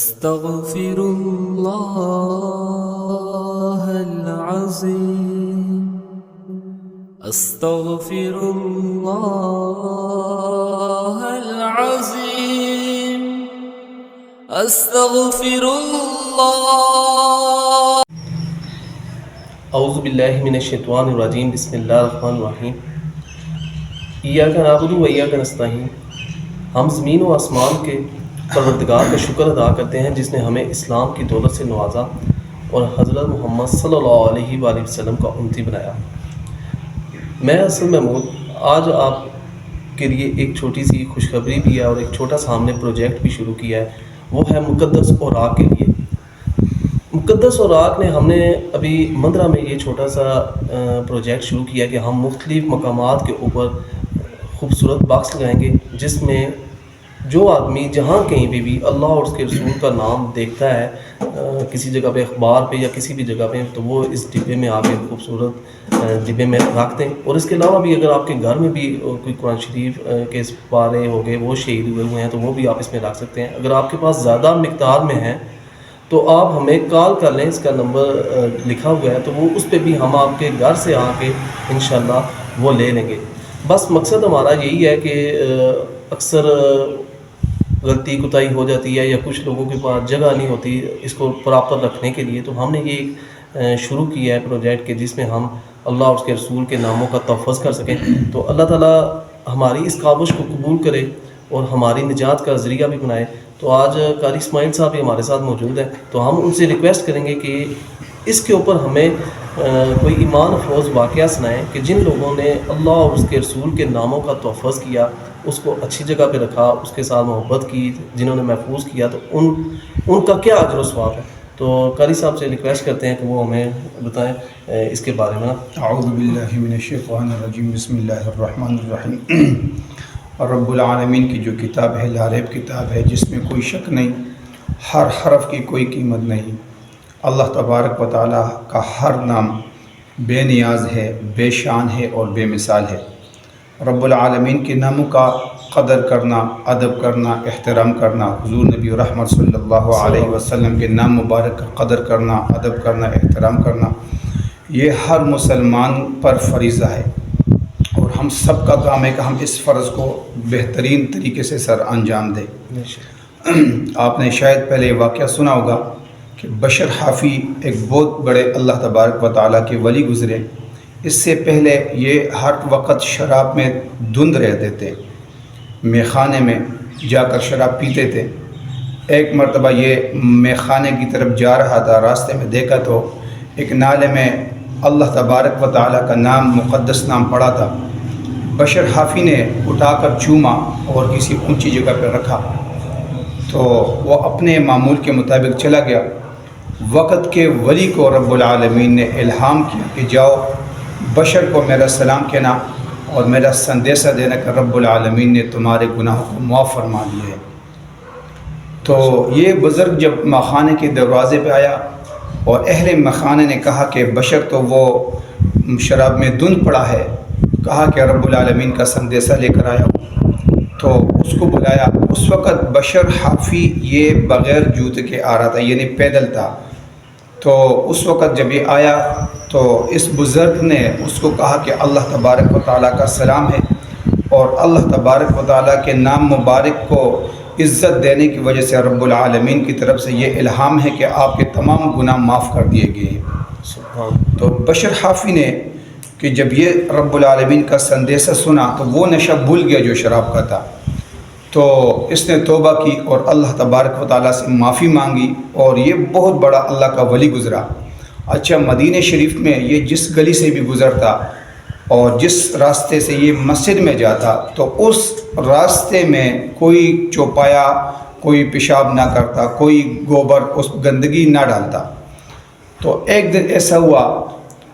أستغفر الله العظيم أستغفر الله العظيم أستغفر الله اعوذ باللہ من الشیطان الرجیم بسم اللہ الرحمن الرحیم ایاک نعبد و ایاک نستعین۔ ہم زمین و آسمان کے پروردگار کا شکر ادا کرتے ہیں جس نے ہمیں اسلام کی دولت سے نوازا اور حضرت محمد صلی اللہ علیہ وآلہ وسلم کا امتی بنایا۔ میں اصل محمود آج آپ کے لیے ایک چھوٹی سی خوشخبری بھی ہے اور ایک چھوٹا سا ہم نے پروجیکٹ بھی شروع کیا ہے، وہ ہے مقدس اوراق کے لیے۔ مقدس اوراق نے ہم نے ابھی مندرہ میں یہ چھوٹا سا پروجیکٹ شروع کیا کہ ہم مختلف مقامات کے اوپر خوبصورت باکس لگائیں گے جس میں جو آدمی جہاں کہیں پہ بھی اللہ اور اس کے رسول کا نام دیکھتا ہے کسی جگہ پہ اخبار پہ یا کسی بھی جگہ پہ، تو وہ اس ڈبے میں آ کے خوبصورت ڈبے میں رکھ دیں۔ اور اس کے علاوہ بھی اگر آپ کے گھر میں بھی کوئی قرآن شریف کے پارے ہو گئے، وہ شہید ہوئے ہیں، تو وہ بھی آپ اس میں رکھ سکتے ہیں۔ اگر آپ کے پاس زیادہ مقدار میں ہیں تو آپ ہمیں کال کر لیں، اس کا نمبر لکھا ہوا ہے، تو وہ اس پہ بھی ہم آپ کے گھر سے آ کے انشاءاللہ وہ لے لیں گے۔ بس مقصد ہمارا یہی ہے کہ اکثر غلطی کوتاہی ہو جاتی ہے یا کچھ لوگوں کے پاس جگہ نہیں ہوتی اس کو پراپر رکھنے کے لیے، تو ہم نے یہ شروع کیا ہے پروجیکٹ کہ جس میں ہم اللہ اور اس کے رسول کے ناموں کا تحفظ کر سکیں۔ تو اللہ تعالیٰ ہماری اس کاوش کو قبول کرے اور ہماری نجات کا ذریعہ بھی بنائے۔ تو آج قاری اسماعیل صاحب بھی ہمارے ساتھ موجود ہیں، تو ہم ان سے ریکویسٹ کریں گے کہ اس کے اوپر ہمیں کوئی ایمان افروز واقعہ سنائیں کہ جن لوگوں نے اللہ اور اس کے رسول کے ناموں کا تحفظ کیا، اس کو اچھی جگہ پہ رکھا، اس کے ساتھ محبت کی، جنہوں نے محفوظ کیا، تو ان کا کیا اجر و ثواب ہے۔ تو قاری صاحب سے ریکویسٹ کرتے ہیں کہ وہ ہمیں بتائیں اس کے بارے میں۔ اعوذ باللہ من الشیطان الرجیم بسم اللہ الرحمن الرحیم۔ رب العالمین کی جو کتاب ہے لا ریب کتاب ہے، جس میں کوئی شک نہیں، ہر حرف کی کوئی قیمت نہیں۔ اللہ تبارک و تعالیٰ کا ہر نام بے نیاز ہے، بے شان ہے اور بے مثال ہے۔ رب العالمین کے ناموں کا قدر کرنا، ادب کرنا، احترام کرنا، حضور نبی رحمت صلی اللہ علیہ وسلم کے نام مبارک کا قدر کرنا، ادب کرنا، احترام کرنا، یہ ہر مسلمان پر فریضہ ہے، اور ہم سب کا کام ہے کہ ہم اس فرض کو بہترین طریقے سے سر انجام دیں۔ آپ نے شاید پہلے واقعہ سنا ہوگا کہ بشر حافی ایک بہت بڑے اللہ تبارک و تعالیٰ کے ولی گزرے۔ اس سے پہلے یہ ہر وقت شراب میں دھند رہتے تھے، میخانے میں جا کر شراب پیتے تھے۔ ایک مرتبہ یہ میخانے کی طرف جا رہا تھا، راستے میں دیکھا تو ایک نالے میں اللہ تبارک و تعالیٰ کا نام، مقدس نام پڑا تھا۔ بشر حافی نے اٹھا کر چوما اور کسی اونچی جگہ پر رکھا، تو وہ اپنے معمول کے مطابق چلا گیا۔ وقت کے ولی کو رب العالمین نے الہام کیا کہ جاؤ بشر کو میرا سلام کہنا اور میرا سندیسہ دینا کہ رب العالمین نے تمہارے گناہوں کو معاف فرما دیا ہے۔ تو یہ بزرگ جب مخانے کے دروازے پہ آیا اور اہل مخانے نے کہا کہ بشر تو وہ شراب میں دھند پڑا ہے، کہا کہ رب العالمین کا سندیسہ لے کر آیا ہوں، تو اس کو بلایا۔ اس وقت بشر حافی یہ بغیر جوتے کے آ رہا تھا، یعنی پیدل تھا۔ تو اس وقت جب یہ آیا تو اس بزرگ نے اس کو کہا کہ اللہ تبارک و تعالیٰ کا سلام ہے، اور اللہ تبارک و تعالیٰ کے نام مبارک کو عزت دینے کی وجہ سے رب العالمین کی طرف سے یہ الہام ہے کہ آپ کے تمام گناہ معاف کر دیے گئے ہیں۔ تو بشر حافی نے کہ جب یہ رب العالمین کا سندیسہ سنا تو وہ نشہ بھول گیا جو شراب کا تھا، تو اس نے توبہ کی اور اللہ تبارک و تعالیٰ سے معافی مانگی، اور یہ بہت بڑا اللہ کا ولی گزرا۔ اچھا، مدینہ شریف میں یہ جس گلی سے بھی گزرتا اور جس راستے سے یہ مسجد میں جاتا، تو اس راستے میں کوئی چوپایا، کوئی پیشاب نہ کرتا، کوئی گوبر اس گندگی نہ ڈالتا۔ تو ایک دن ایسا ہوا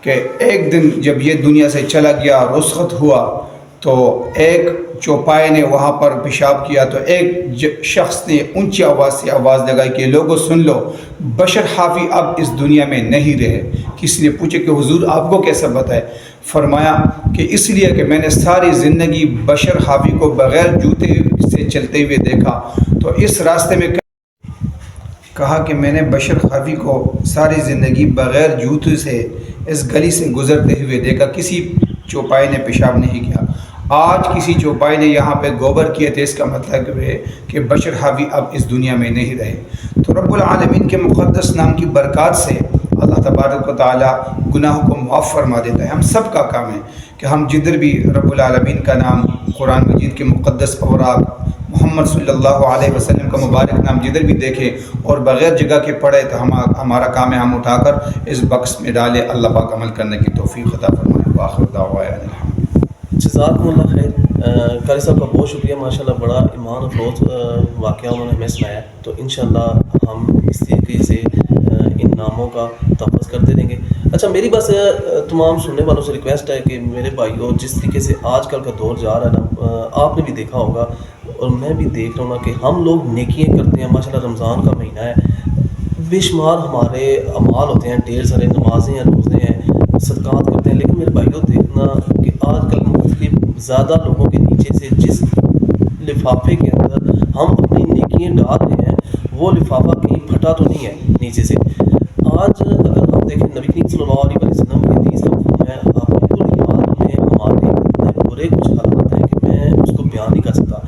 کہ ایک دن جب یہ دنیا سے چلا گیا، رخصت ہوا، تو ایک چوپائے نے وہاں پر پیشاب کیا، تو ایک شخص نے اونچی آواز سے آواز لگائی کہ لوگوں سن لو، بشر حافی اب اس دنیا میں نہیں رہے۔ کسی نے پوچھا کہ حضور آپ کو کیسا بتائے؟ فرمایا کہ اس لیے کہ میں نے ساری زندگی بشر حافی کو بغیر جوتے سے چلتے ہوئے دیکھا، تو اس راستے میں کہا کہ میں نے بشر خافی کو ساری زندگی بغیر جوتے سے اس گلی سے گزرتے ہوئے دیکھا، کسی چوپائی نے پیشاب نہیں کیا۔ آج کسی چوپائی نے یہاں پہ گوبر کیے تھے، اس کا مطلب ہے کہ بشر خافی اب اس دنیا میں نہیں رہے۔ تو رب العالمین کے مقدس نام کی برکات سے اللہ تبارک و تعالیٰ گناہوں کو معاف فرما دیتا ہے۔ ہم سب کا کام ہے کہ ہم جدھر بھی رب العالمین کا نام، قرآن مجید کے مقدس اوراق، محمد صلی اللہ علیہ وسلم کا مبارک نام جدھر بھی دیکھیں اور بغیر جگہ کے پڑھے تو ہمارا کام ہے ہم اٹھا کر اس بکس میں ڈالیں۔ اللہ پاک عمل کرنے کی توفیق عطا فرمائے۔ وآخر دعوانا الحمد۔ جزاکم اللہ خیر۔ قاری صاحب کا بہت شکریہ، ماشاءاللہ بڑا ایمان افروز واقعہ انہوں نے ہمیں سنایا۔ تو انشاءاللہ ہم اس طریقے سے ان ناموں کا تحفظ کرتے رہیں گے۔ اچھا، میری بس تمام سننے والوں سے ریکویسٹ ہے کہ میرے بھائیوں، جس طریقے سے آج کل کا دور جا رہا ہے نا، آپ نے بھی دیکھا ہوگا اور میں بھی دیکھ رہا ہوں نا کہ ہم لوگ نیکیاں کرتے ہیں، ماشاءاللہ رمضان کا مہینہ ہے، بے شمار ہمارے اعمال ہوتے ہیں، ڈھیر سارے نمازیں ہیں، روزے ہیں، صدقات کرتے ہیں، لیکن میرے بھائیوں دیکھنا کہ آج کل مختلف زیادہ لوگوں کے نیچے سے جس لفافے کے اندر ہم اپنی نیکیاں ڈال رہے ہیں، وہ لفافہ کہیں پھٹا تو نہیں ہے نیچے سے۔ آج اگر ہم دیکھیں نبی کریم صلی اللہ علیہ وسلم کی حدیث کا مفہوم ہے، آپ کو یاد میں ہمارے اتنے برے کچھ حالات ہیں کہ میں اس کو بیان نہیں کر سکتا۔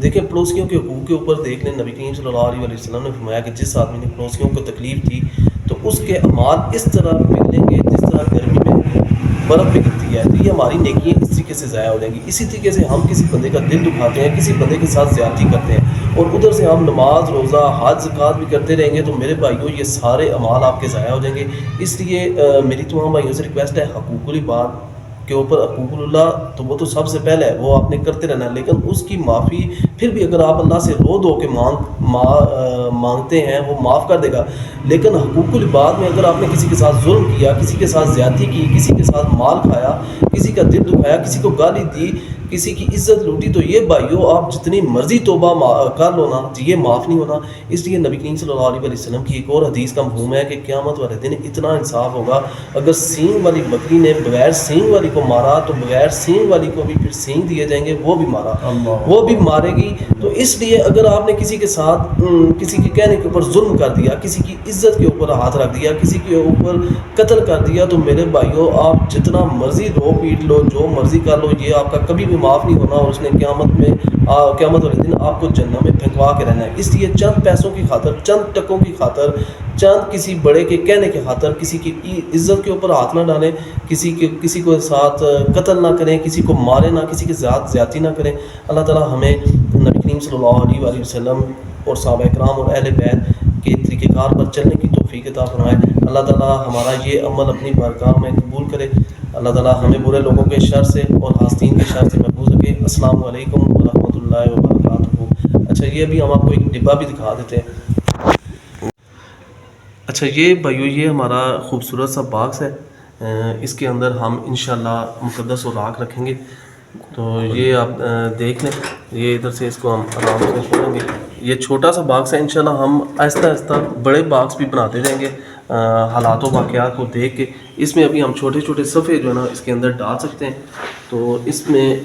دیکھیں پڑوسیوں کے حقوق کے اوپر دیکھ لیں، نبی کریم صلی اللہ علیہ وسلم نے فرمایا کہ جس آدمی نے پڑوسیوں کو تکلیف دی تو اس کے اعمال اس طرح پگھلیں گے جس طرح گرمی میں برف پگھلتی ہے، تو یہ ہماری نیکیاں اس طریقے سے ضائع ہو جائیں گی۔ اسی طریقے سے ہم کسی بندے کا دل دکھاتے ہیں، کسی بندے کے ساتھ زیادتی کرتے ہیں اور ادھر سے ہم نماز، روزہ، حج، زکوٰۃ بھی کرتے رہیں گے، تو میرے بھائیوں یہ سارے اعمال آپ کے ضائع ہو جائیں گے۔ اس لیے میری تمام بھائیوں سے ریکویسٹ ہے، حقوق العباد کے اوپر، حقوق اللہ تو وہ تو سب سے پہلے ہے، وہ آپ نے کرتے رہنا ہے، لیکن اس کی معافی پھر بھی اگر آپ اللہ سے رو دو کے مانگتے ہیں وہ معاف کر دے گا۔ لیکن حقوق العباد میں اگر آپ نے کسی کے ساتھ ظلم کیا، کسی کے ساتھ زیادتی کی، کسی کے ساتھ مال کھایا، کسی کا دل دکھایا، کسی کو گالی دی، کسی کی عزت لوٹی، تو یہ بھائیوں آپ جتنی مرضی توبہ کر لو نا، یہ معاف نہیں ہونا۔ اس لیے نبی کریم صلی اللہ علیہ وسلم کی ایک اور حدیث کا مفہوم ہے کہ قیامت والے دن اتنا انصاف ہوگا، اگر سینگ والی بکری نے بغیر سینگ والی کو مارا تو بغیر سینگ والی کو بھی پھر سینگ دیے جائیں گے، وہ بھی مارا، وہ بھی مارے گی۔ تو اس لیے اگر آپ نے کسی کے ساتھ کسی کے کہنے کے اوپر ظلم کر دیا، کسی کی عزت کے اوپر ہاتھ رکھ دیا، کسی کے اوپر قتل کر دیا، تو میرے بھائیوں آپ جتنا مرضی رو پیٹ لو، جو مرضی کر لو، یہ آپ کا کبھی بھی معاف نہیں ہونا، اور اس نے قیامت والے دن آپ کو جہنم میں پھینکوا کے رہنا ہے۔ اس لیے چند پیسوں کی خاطر، چند ٹکوں کی خاطر، چند کسی بڑے کے کہنے کی خاطر کسی کی عزت کے اوپر ہاتھ نہ ڈالیں، کسی کو ساتھ قتل نہ کریں، کسی کو ماریں نہ، کسی کے ساتھ زیادتی نہ کریں۔ اللہ تعالیٰ ہمیں نبی کریم صلی اللہ علیہ وسلم اور صحابہ کرام اور اہل بیت کے طریقہ کار پر چلنے کی توفیق عطا فرمائے۔ اللہ تعالیٰ ہمارا یہ عمل اپنی بارگاہ میں قبول کرے۔ اللہ تعالیٰ ہمیں برے لوگوں کے شر سے اور حاسدین کے شر سے محفوظ رکھے۔ السلام علیکم ورحمۃ اللہ وبرکاتہ۔ اچھا، یہ ابھی ہم آپ کو ایک ڈبہ بھی دکھا دیتے ہیں۔ اچھا یہ بھائیو، یہ ہمارا خوبصورت سا باکس ہے، اس کے اندر ہم انشاءاللہ مقدس اوراق رکھیں گے۔ تو یہ آپ دیکھ لیں، یہ ادھر سے اس کو ہم آرام سے کھولیں گے۔ یہ چھوٹا سا باکس ہے، انشاءاللہ ہم آہستہ آہستہ بڑے باکس بھی بناتے جائیں گے حالات و واقعات کو دیکھ کے۔ اس میں ابھی ہم چھوٹے چھوٹے صفحے جو ہے نا اس کے اندر ڈال سکتے ہیں، تو اس میں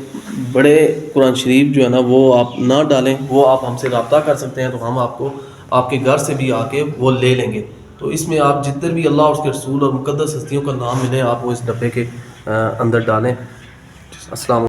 بڑے قرآن شریف جو ہے نا وہ آپ نہ ڈالیں، وہ آپ ہم سے رابطہ کر سکتے ہیں، تو ہم آپ کو آپ کے گھر سے بھی آ کے وہ لے لیں گے۔ تو اس میں آپ جتنے بھی اللہ اور اس کے رسول اور مقدس ہستیوں کا نام ملے، آپ وہ اس ڈبے کے اندر ڈالیں۔ السلام